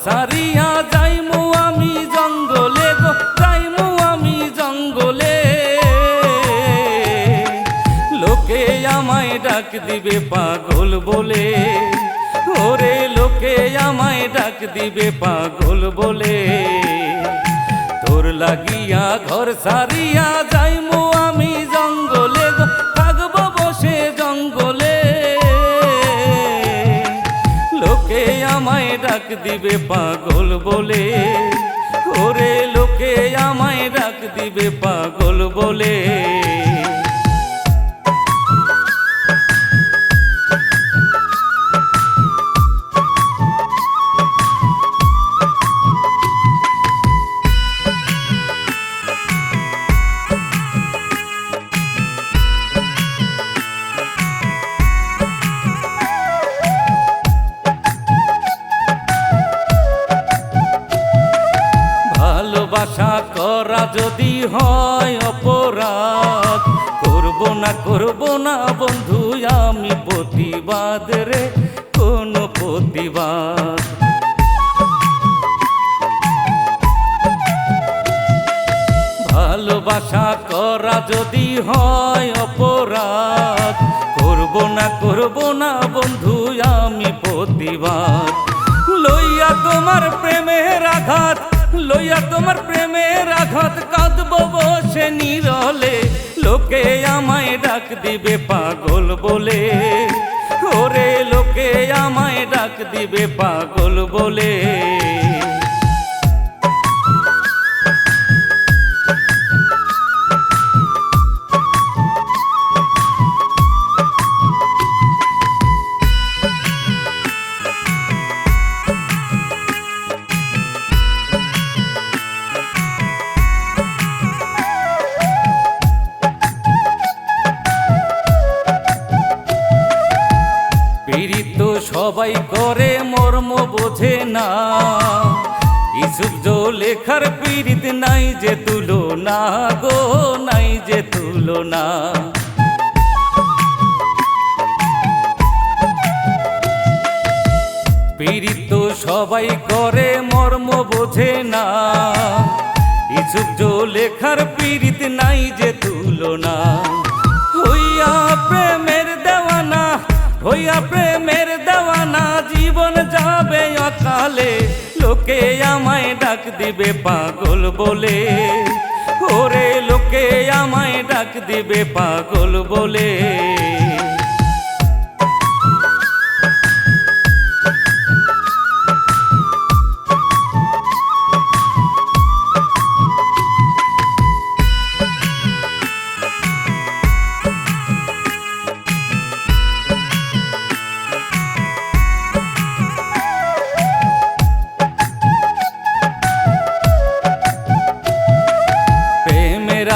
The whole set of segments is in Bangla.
সারিয়া যাইমু আমি জঙ্গলে গো, যাইমু আমি জঙ্গলে। লোকে আমায় ডাক দিবে পাগল বলে, ওরে লোকে আমায় ডাক দিবে পাগল বলে। তোর লাগিয়া ঘর সারিয়া যাইমু আমি জঙ্গলে গো, থাকবো বসে জঙ্গলে। লোকে আমায় ডাক দিবে পাগল বলে, ওরে লোকে আমায় ডাক দিবে পাগল বলে। ভালোবাসা করা যদি হয় অপরাধ, করব না বন্ধু আমি প্রতিবাদ রে, কোনো প্রতিবাদ। ভালোবাসা করা যদি হয় অপরাধ, করব না বন্ধু আমি প্রতিবাদ। লইয়া তোমার প্রেমের আঘাত, লইয়া তোমার প্রেমের আঘাত, কাঁদব বসে নীরলে। লোকে আমায় ডাক দিবে পাগল বলে, ওরে লোকে আমায় ডাক দিবে পাগল বলে। পীড়িত সবাই করে মর্ম বোঝে না, ইসুফ লেখার পীড়িত নাই যে তুলনা গো, নাই যে তুলনা। পীড়িত সবাই করে মর্ম বোঝে না, ইসুফ লেখার পীড়িত নাই যে তুলনা। হইয়া প্রেমের দেওয়ানা, হইয়া প্রেমের দেওয়ানা, জীবন যাবে অকালে। লোকে আমায় ডাক দিবে পাগল বলে, ওরে লোকে আমায় ডাক দিবে পাগল বলে।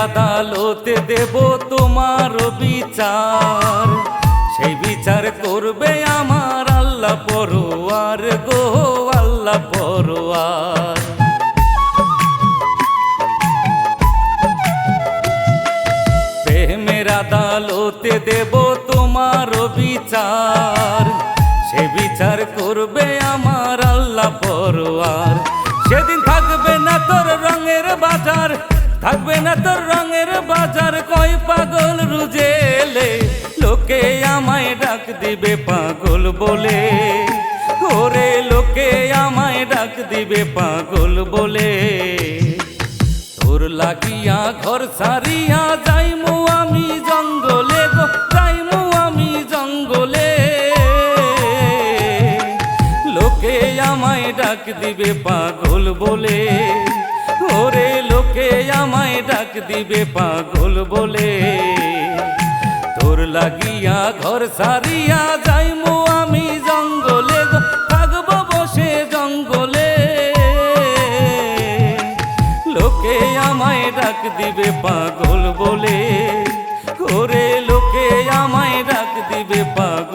আদালতে দেব তোমার বিচার, সেই বিচার করবে আমার আল্লাহ পরোয়ার গো, আল্লাহ পরোয়ার। প্রেমের আদালতে দেব তোমার বিচার, সে বিচার করবে আমার আল্লাহ পরোয়ার। সেদিন থাকবে না তোর রঙের বাজার, থাকবে না তোর রঙের বাজার, কয় পাগল রুজেলে। লোকে আমায় ডাক দিবে পাগল বলে, ওরে লোকে আমায় ডাক দিবে পাগল বলে। তোর লাগিয়া ঘর সারিয়া যাইমু আমি জঙ্গলে গো, যাইমু আমি জঙ্গলে। লোকে আমায় ডাক দিবে পাগল বলে, ওরে লোকে আমায় ডাক দিবে পাগল বলে। তোর লাগিয়া ঘর সারিয়া যাইমু আমি জঙ্গলে গো, থাকবো বসে জঙ্গলে। লোকে আমায় ডাক দিবে পাগল বলে, ওরে লোকে আমায় ডাক দিবে পাগল।